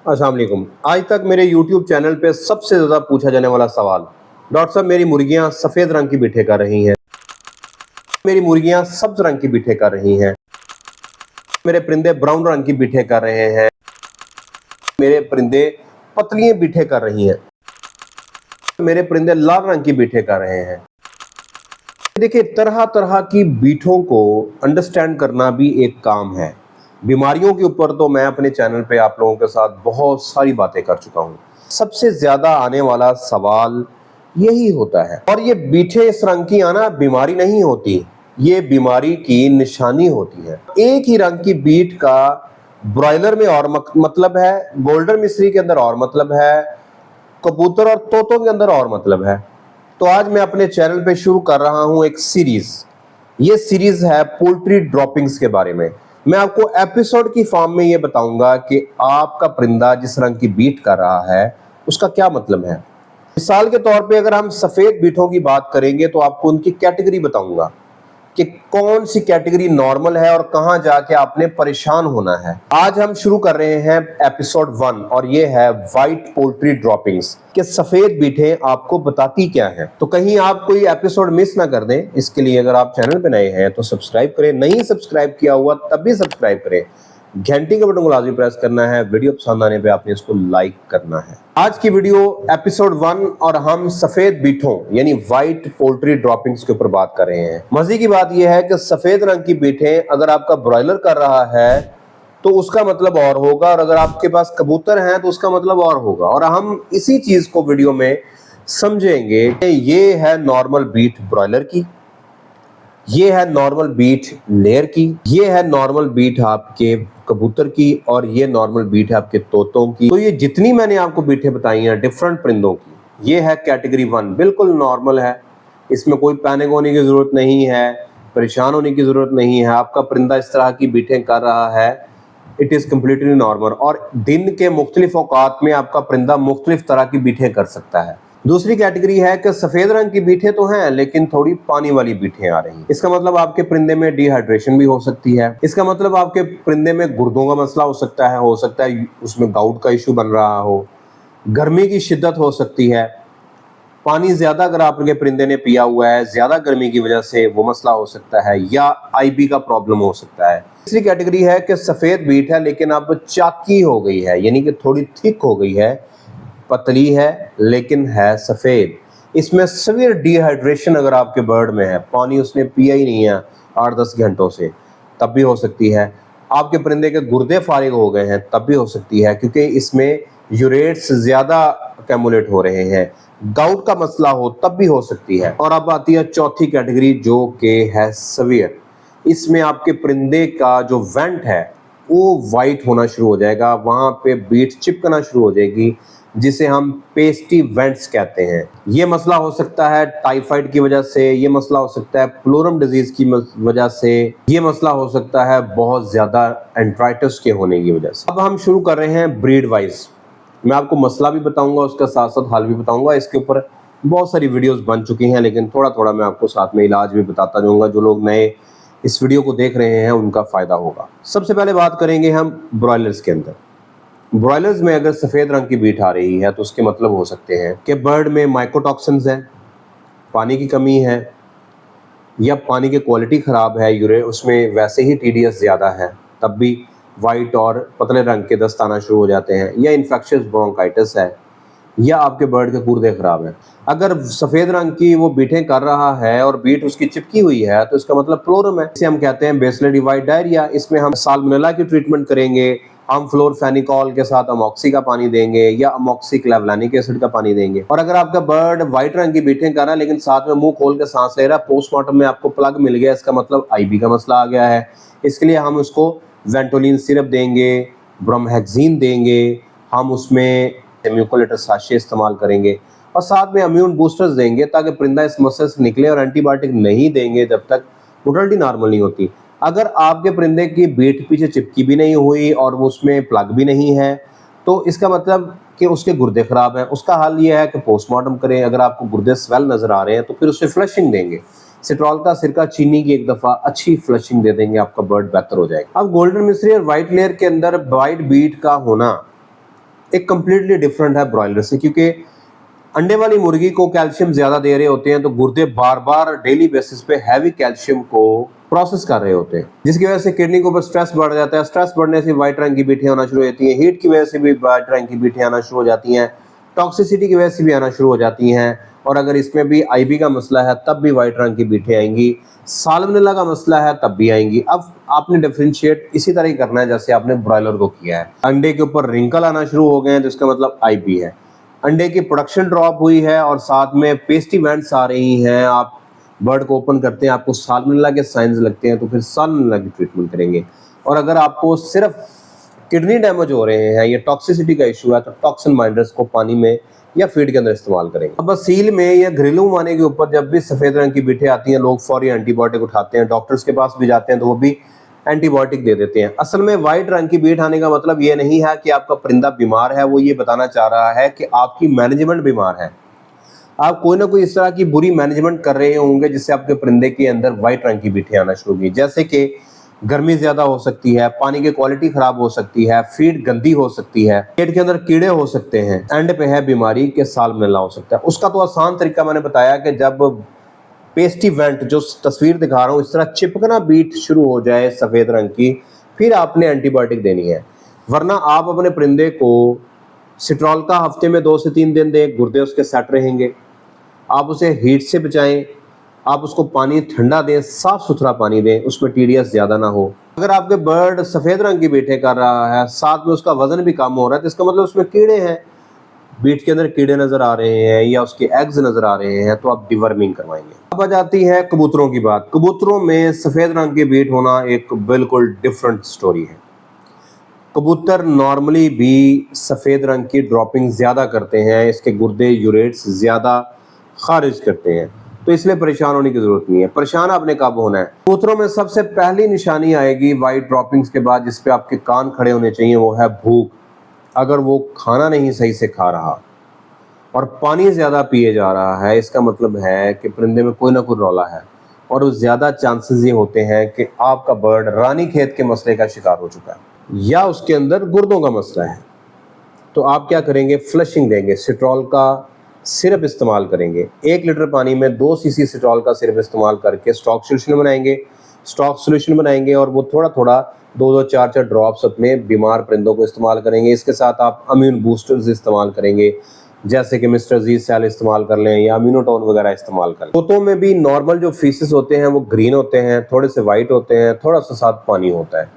अस्सलाम वालेकुम। आज तक मेरे YouTube चैनल पे सबसे ज़्यादा पूछा जाने वाला सवाल, डॉक्टर साहब मेरी मुर्गियाँ सफ़ेद रंग की बिठे कर रही हैं, मेरी मुर्गियाँ सब्ज़ रंग की बिठे कर रही हैं, मेरे परिंदे ब्राउन रंग की बिठे कर रहे हैं, मेरे परिंदे पतली बिठे कर रही हैं, मेरे परिंदे लाल रंग की बिठे कर रहे हैं। देखिए, तरह-तरह की बीठों को अंडरस्टैंड करना भी एक काम है। बीमारियों के ऊपर तो मैं अपने चैनल पे आप लोगों के साथ बहुत सारी बातें कर चुका हूँ। सबसे ज़्यादा आने वाला सवाल यही होता है, और ये बीठे इस रंग की आना बीमारी नहीं होती, ये बीमारी की निशानी होती है। एक ही रंग की बीट का ब्रॉयलर में और मतलब है, गोल्डन मिस्री के अंदर और मतलब है, कबूतर और तोतों के अंदर और मतलब है। तो आज मैं अपने चैनल पे शुरू कर रहा हूं एक सीरीज। ये सीरीज है पोल्ट्री ड्रॉपिंग्स के बारे में। मैं आपको एपिसोड की फॉर्म में ये बताऊंगा कि आपका परिंदा जिस रंग की बीट कर रहा है उसका क्या मतलब है। मिसाल के तौर पे अगर हम सफेद बीटों की बात करेंगे तो आपको उनकी कैटेगरी बताऊंगा कि कौन सी कैटेगरी नॉर्मल है और कहां जाके आपने परेशान होना है। आज हम शुरू कर रहे हैं एपिसोड 1 और ये है वाइट पोल्ट्री ड्रॉपिंग्स कि सफेद बीटें आपको बताती क्या है। तो कहीं आप कोई एपिसोड मिस ना कर दें, इसके लिए अगर आप चैनल पे नए हैं तो सब्सक्राइब करें, नहीं सब्सक्राइब किया हुआ तब भी सब्सक्राइब करें, घंटी के बटन को लाजमी प्रेस करना है, वीडियो पसंद आने पे आपने इसको लाइक करना है। आज की वीडियो एपिसोड 1 और हम सफेद बीठों यानी व्हाइट पोल्ट्री ड्रॉपिंग्स के ऊपर बात कर रहे हैं। मजे की बात यह है कि सफेद रंग की बीठें अगर आपका ब्रॉयलर कर रहा है तो उसका मतलब और होगा, और अगर आपके पास कबूतर हैं तो उसका मतलब और होगा। और हम इसी चीज को वीडियो में समझेंगे कि ये है नॉर्मल बीट ब्रॉयलर की, ये है नॉर्मल बीट लेयर की, ये है नॉर्मल बीट आपके कबूतर की, और ये नॉर्मल बीट है आपके तोतों की। तो ये जितनी मैंने आपको बीटें बताई हैं डिफरेंट परिंदों की, ये है कैटेगरी 1, बिल्कुल नॉर्मल है। इसमें कोई पैनिक होने की जरूरत नहीं है, परेशान होने की जरूरत नहीं है। आपका परिंदा इस तरह की बीटें कर रहा है, इट इज कम्प्लीटली नॉर्मल। और दिन के मुख्तलिफ औकात में आपका परिंदा मुख्तलिफ तरह की बीटें कर सकता है। दूसरी कैटेगरी है कि सफेद रंग की बीटें तो हैं लेकिन थोड़ी पानी वाली बीटें आ रही हैं। इसका मतलब आपके परिंदे में डिहाइड्रेशन भी हो सकती है, इसका मतलब आपके परिंदे में गुर्दों का मसला हो सकता है उसमें गाउट का इशू बन रहा हो, गर्मी की शिद्दत हो सकती है, पानी ज्यादा अगर आपके परिंदे ने पिया हुआ है ज्यादा गर्मी की वजह से वो मसला हो सकता है, या आईबी का प्रॉब्लम हो सकता है। तीसरी कैटेगरी है कि सफेद बीट है लेकिन अब चाकी हो गई है, यानी कि थोड़ी थिक हो गई है, पतली है लेकिन है सफेद। इसमें सवीर डिहाइड्रेशन अगर आपके बर्ड में है, पानी उसने पिया ही नहीं है 8-10 घंटों से, तब भी हो सकती है। आपके परिंदे के गुर्दे फारिग हो गए हैं तब भी हो सकती है, क्योंकि इसमें यूरेट्स ज्यादा अकेमुलेट हो रहे हैं। गाउट का मसला हो तब भी हो सकती है। और अब आती है चौथी कैटेगरी जो कि है सवियर। इसमें आपके परिंदे का जो वेंट है वो वाइट होना शुरू हो जाएगा, वहां पे बीट चिपकना शुरू हो जाएगी, जिसे हम पेस्टी वेंट्स कहते हैं। ये मसला हो सकता है टाइफाइड की वजह से, ये मसला हो सकता है प्लोरम डिजीज की वजह से, ये मसला हो सकता है बहुत ज्यादा एंट्राइटिस के होने की वजह से। अब हम शुरू कर रहे हैं ब्रीड वाइज। मैं आपको मसला भी बताऊंगा, उसका साथ साथ हल भी बताऊंगा। इसके ऊपर बहुत सारी वीडियोस बन चुकी हैं, लेकिन थोड़ा थोड़ा मैं आपको साथ में इलाज भी बताता जाऊंगा। जो लोग नए इस वीडियो को देख रहे हैं उनका फायदा होगा। सबसे पहले बात करेंगे हम ब्रॉयलर्स के अंदर। ब्रॉयलर्स में अगर सफ़ेद रंग की बीट आ रही है तो उसके मतलब हो सकते हैं कि बर्ड में माइकोटॉक्सिन्स हैं, पानी की कमी है, या पानी की क्वालिटी ख़राब है, यूरे उसमें वैसे ही टीडीएस ज़्यादा है, तब भी वाइट और पतले रंग के दस्त आना शुरू हो जाते हैं, या इन्फेक्शियस ब्रोंकाइटिस है, या आपके बर्ड के गुर्दे ख़राब हैं। अगर सफ़ेद रंग की वो बीटें कर रहा है और बीट उसकी चिपकी हुई है तो इसका मतलब प्लोरम है। इसे हम कहते हैं बेसिलस डिवाइड डायरिया। इसमें हम साल्मोनेला की ट्रीटमेंट करेंगे, हम फ्लोरफेनिकॉल के साथ अमोक्सी का पानी देंगे या अमोक्सी क्लेवलानिक एसिड का पानी देंगे। और अगर आपका बर्ड व्हाइट रंग की बीटें कर रहा है लेकिन साथ में मुंह खोल के सांस ले रहा है, पोस्टमार्टम में आपको प्लग मिल गया, इसका मतलब आईबी का मसला आ गया है। इसके लिए हम उसको वेंटोलिन सिरप देंगे, ब्रोमहेक्सिन देंगे, हम उसमें म्यूकोलेटर साशे इस्तेमाल करेंगे, और साथ में इम्यून बूस्टर्स देंगे ताकि परिंदा इस मसले से निकले। और एंटीबायोटिक नहीं देंगे जब तक मोटिलिटी नॉर्मल नहीं होती। अगर आपके परिंदे की बीट पीछे चिपकी भी नहीं हुई और वो उसमें प्लग भी नहीं है तो इसका मतलब कि उसके गुर्दे खराब हैं। उसका हल ये है कि पोस्टमार्टम करें। अगर आपको गुर्दे स्वेल नजर आ रहे हैं तो फिर उससे फ्लशिंग देंगे, सिट्रॉल का सिरका चीनी की एक दफा अच्छी फ्लशिंग दे देंगे, आपका बर्ड बेहतर हो जाएगा। अब गोल्डन मिस्री और व्हाइट लेयर के अंदर व्हाइट बीट का होना एक कम्प्लीटली डिफरेंट है ब्रॉयलर से, क्योंकि अंडे वाली मुर्गी को कैल्शियम ज्यादा दे रहे होते हैं, तो गुर्दे बार बार डेली बेसिस पे हैवी कैल्शियम को प्रोसेस कर रहे होते हैं, जिसकी वजह से किडनी के ऊपर स्ट्रेस बढ़ जाता है। स्ट्रेस बढ़ने से व्हाइट रंग की बीठियां आना शुरू हो जाती हैं, हीट की वजह से भी व्हाइट रंग की बीठियां आना शुरू हो जाती हैं, टॉक्सिसिटी की वजह से भी आना शुरू हो जाती हैं, और अगर इसमें भी आईबी का मसला है तब भी व्हाइट रंग की बीठे आएंगी, साल्मोनेला का मसला है तब भी आएंगी। अब आपने डिफरेंशिएट इसी तरह ही करना है जैसे आपने ब्रॉयलर को किया है। अंडे के ऊपर रिंकल आना शुरू हो गए हैं तो इसका मतलब आईबी है। अंडे की प्रोडक्शन ड्रॉप हुई है और साथ में पेस्टी वेंट्स आ रही हैं, आप बर्ड को ओपन करते हैं, आपको साल्मोनेला के साइंस लगते हैं तो फिर साल्मोनेला की ट्रीटमेंट करेंगे। और अगर आपको सिर्फ किडनी डैमेज हो रहे हैं या टॉक्सिसिटी का इशू है तो टॉक्सिन बाइंडर्स को पानी में या फीड के अंदर इस्तेमाल करेंगे। अब सील में या घरेलू माने के ऊपर जब भी सफेद रंग की बीठे आती हैं, लोग फौरी एंटीबायोटिक उठाते हैं, डॉक्टर्स के पास भी जाते हैं तो वो भी एंटीबायोटिक दे देते हैं। असल में व्हाइट रंग की बीट आने का मतलब ये नहीं है कि आपका परिंदा बीमार है, वो ये बताना चाह रहा है कि आपकी मैनेजमेंट बीमार है। आप कोई ना कोई इस तरह की बुरी मैनेजमेंट कर रहे होंगे जिससे आपके परिंदे के अंदर व्हाइट रंग की बीठे आना शुरू हुई, जैसे कि गर्मी ज्यादा हो सकती है, पानी की क्वालिटी खराब हो सकती है, फीड गंदी हो सकती है, पेट के अंदर कीड़े हो सकते हैं, एंड पे है बीमारी के साल्मोनेला हो सकता है। उसका तो आसान तरीका मैंने बताया कि जब पेस्टी वेंट जो तस्वीर दिखा रहा हूँ इस तरह चिपकना बीट शुरू हो जाए सफेद रंग की, फिर आपने एंटीबायोटिक देनी है। वरना आप अपने परिंदे को सिट्रॉल का हफ्ते में 2 से 3 दिन दें, गुर्दे उसके सेट रहेंगे। आप उसे हीट से बचाएं, आप उसको पानी ठंडा दें, साफ सुथरा पानी दें, उसमें टीडीएस ज्यादा ना हो। अगर आपके बर्ड सफेद रंग की बीठे कर रहा है, साथ में उसका वजन भी कम हो रहा है, तो इसका मतलब उसमें कीड़े हैं, बीट के अंदर कीड़े नजर आ रहे हैं या उसके एग्स नजर आ रहे हैं, तो आप डिवर्मिंग करवाएंगे। अब आ जाती है कबूतरों की बात। कबूतरों में सफेद रंग की बीट होना एक बिल्कुल डिफरेंट स्टोरी है। कबूतर नॉर्मली भी सफेद रंग की ड्रॉपिंग ज्यादा करते हैं, इसके गुर्दे यूरेट्स ज्यादा खारिज करते हैं, तो इसलिए परेशान होने की जरूरत नहीं है। परेशान आपने कब होना है? कबूतरों में सबसे पहली निशानी आएगी वाइट ड्रॉपिंग्स के बाद, जिसपे आपके कान खड़े होने चाहिए, वो है भूख। अगर वो खाना नहीं सही से खा रहा और पानी ज्यादा पिए जा रहा है, इसका मतलब है कि परिंदे में कोई ना कोई रौला है, और ज्यादा चांसेस ये होते हैं कि आपका बर्ड रानीखेत के मसले का शिकार हो चुका है या उसके अंदर गुर्दों का मसला है। तो आप क्या करेंगे? फ्लशिंग देंगे, सिट्रॉल का सिरप इस्तेमाल करेंगे। 1 लीटर पानी में 2 सीसी सिट्रॉल का सिरप इस्तेमाल करके स्टॉक सोल्यूशन बनाएंगे और वो थोड़ा थोड़ा 2-2 4-4 ड्रॉप्स अपने बीमार परिंदों को इस्तेमाल करेंगे। इसके साथ आप इम्यून बूस्टर्स इस्तेमाल करेंगे, जैसे कि मिस्टर जी सेल इस्तेमाल कर लें या इम्यूनोटोन वगैरह इस्तेमाल कर लें। तोतों में भी नॉर्मल जो फीसेस होते हैं वो ग्रीन होते हैं, थोड़े से वाइट होते हैं, थोड़ा सा साथ पानी होता है।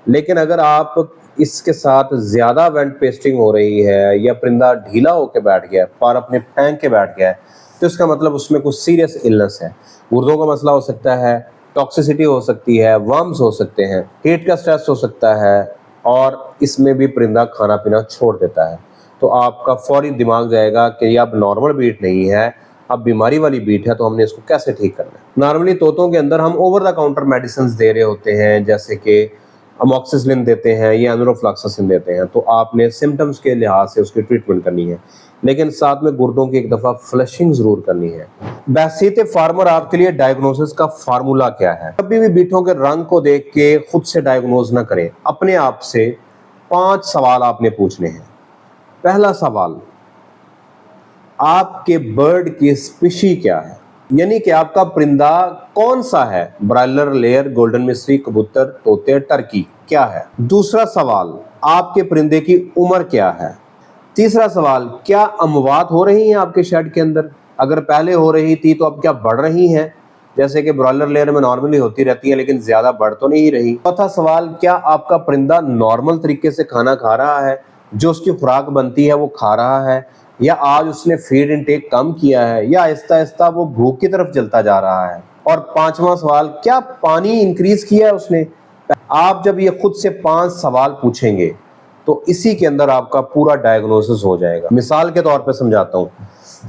लेकिन अगर आप इसके साथ ज्यादा वेंट पेस्टिंग हो रही है या परिंदा ढीला होकर बैठ गया है, पर अपने फेंक के बैठ गया है, तो इसका मतलब उसमें कुछ सीरियस इलनेस है। गुर्दों का मसला हो सकता है, टॉक्सिसिटी हो सकती है, वर्म्स हो सकते हैं, हीट का स्ट्रेस हो सकता है, और इसमें भी परिंदा खाना पीना छोड़ देता है। तो आपका फौरी दिमाग जाएगा कि ये अब नॉर्मल बीट नहीं है, अब बीमारी वाली बीट है, तो हमने इसको कैसे ठीक करना है। नॉर्मली तोतों के अंदर हम ओवर द काउंटर मेडिसिन दे रहे होते हैं, जैसे कि अमोक्सिसिलिन देते हैं या एनरोफ्लॉक्सासिन देते हैं, तो आपने सिम्टम्स के लिहाज से उसकी ट्रीटमेंट करनी है, लेकिन साथ में गुर्दों की एक दफ़ा फ्लशिंग जरूर करनी है। बहसीत फार्मर आपके लिए डायग्नोसिस का फार्मूला क्या है? कभी भी बीठों के रंग को देख के खुद से डायग्नोज ना करें। अपने आप से 5 सवाल आपने पूछने हैं। पहला सवाल, आपके बर्ड की स्पीशी क्या है, यानी कि आपका परिंदा कौन सा है? ब्रायलर, लेयर, गोल्डन मिस्ट्री, कबूतर, तोते, टर्की, क्या है? दूसरा सवाल, आपके परिंदे की उम्र क्या है? तीसरा सवाल, क्या अमवात हो रही हैं आपके शेड के अंदर? अगर पहले हो रही थी तो अब क्या बढ़ रही हैं? जैसे कि ब्रॉयलर लेयर में नॉर्मली होती रहती है, लेकिन ज्यादा बढ़ तो नहीं रही। चौथा सवाल, क्या आपका परिंदा नॉर्मल तरीके से खाना खा रहा है, जो उसकी खुराक बनती है वो खा रहा है, या आज उसने फीड इनटेक कम किया है, या आहिस्ता आहिस्ता वो भूख की तरफ चलता जा रहा है? और 5वां सवाल, क्या पानी इंक्रीज किया है उसने? आप जब ये खुद से 5 सवाल पूछेंगे तो इसी के अंदर आपका पूरा डायग्नोसिस हो जाएगा। मिसाल के तौर पे समझाता हूँ।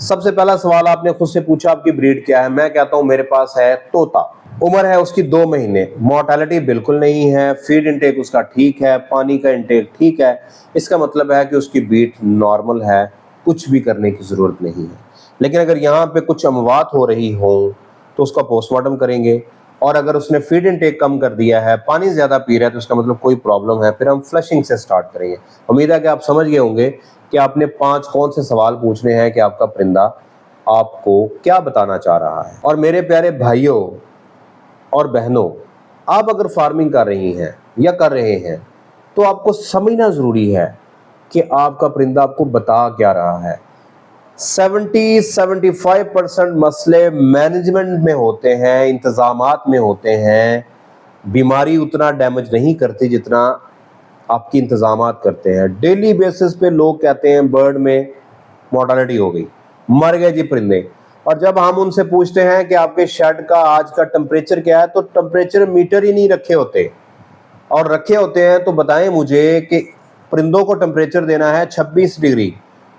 सबसे पहला सवाल आपने खुद से पूछा, आपकी ब्रीड क्या है? मैं कहता हूँ मेरे पास है तोता, उम्र है उसकी 2 महीने, मोर्टेलिटी बिल्कुल नहीं है, फीड इनटेक उसका ठीक है, पानी का इनटेक ठीक है, इसका मतलब है कि उसकी बीट नॉर्मल है, कुछ भी करने की जरूरत नहीं है। लेकिन अगर यहाँ पे कुछ अमवात हो रही हो तो उसका पोस्टमार्टम करेंगे, और अगर उसने फीड इनटेक कम कर दिया है, पानी ज़्यादा पी रहा है, तो इसका मतलब कोई प्रॉब्लम है। फिर हम फ्लशिंग से स्टार्ट करेंगे। उम्मीद है कि आप समझ गए होंगे कि आपने 5 कौन से सवाल पूछने हैं कि आपका परिंदा आपको क्या बताना चाह रहा है। और मेरे प्यारे भाइयों और बहनों, आप अगर फार्मिंग कर रही हैं या कर रहे हैं तो आपको समझना ज़रूरी है कि आपका परिंदा आपको बता क्या रहा है। 70-75% मसले मैनेजमेंट में होते हैं, इंतज़ामात में होते हैं। बीमारी उतना डैमेज नहीं करती जितना आपकी इंतज़ामात करते हैं। डेली बेसिस पे लोग कहते हैं बर्ड में मोर्टालिटी हो गई, मर गए जी परिंदे। और जब हम उनसे पूछते हैं कि आपके शेड का आज का टेम्परेचर क्या है, तो टेम्परेचर मीटर ही नहीं रखे होते, और रखे होते हैं तो बताएं मुझे कि परिंदों को टेम्परेचर देना है 26 डिग्री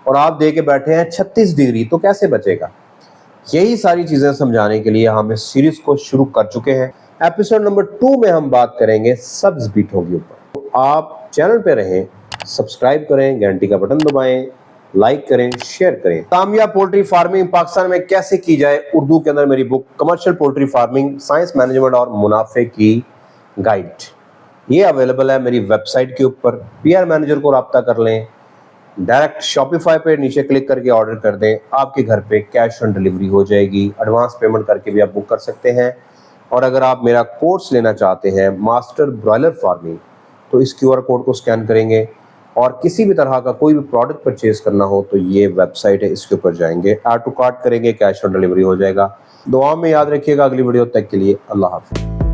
और आप दे के बैठे हैं 36 डिग्री, तो कैसे बचेगा। यही सारी चीज़ें समझाने के लिए हम इस सीरीज को शुरू कर चुके हैं। एपिसोड नंबर 2 में हम बात करेंगे सब्ज बीटों के ऊपर। तो आप चैनल पे रहें, सब्सक्राइब करें, घंटी का बटन दबाएं, लाइक करें, शेयर करें। कामयाब पोल्ट्री फार्मिंग पाकिस्तान में कैसे की जाए, उर्दू के अंदर मेरी book commercial poultry farming, science, management और मुनाफे की गाइड, ये अवेलेबल है मेरी वेबसाइट के ऊपर। पीआर मैनेजर को रब्ता कर लें, डायरेक्ट शॉपिफाई पे नीचे क्लिक करके ऑर्डर कर दें, आपके घर पे कैश ऑन डिलीवरी हो जाएगी। एडवांस पेमेंट करके भी आप बुक कर सकते हैं। और अगर आप मेरा कोर्स लेना चाहते हैं मास्टर ब्रॉयलर फार्मिंग, तो इस QR कोड को स्कैन करेंगे और किसी भी तरह का कोई भी प्रोडक्ट परचेज करना हो तो ये वेबसाइट है, इसके ऊपर जाएंगे, ऐड टू कार्ट करेंगे, कैश ऑन डिलीवरी हो जाएगा। दुआ में याद रखिएगा। अगली वीडियो तक के लिए अल्लाह हाफ़िज़।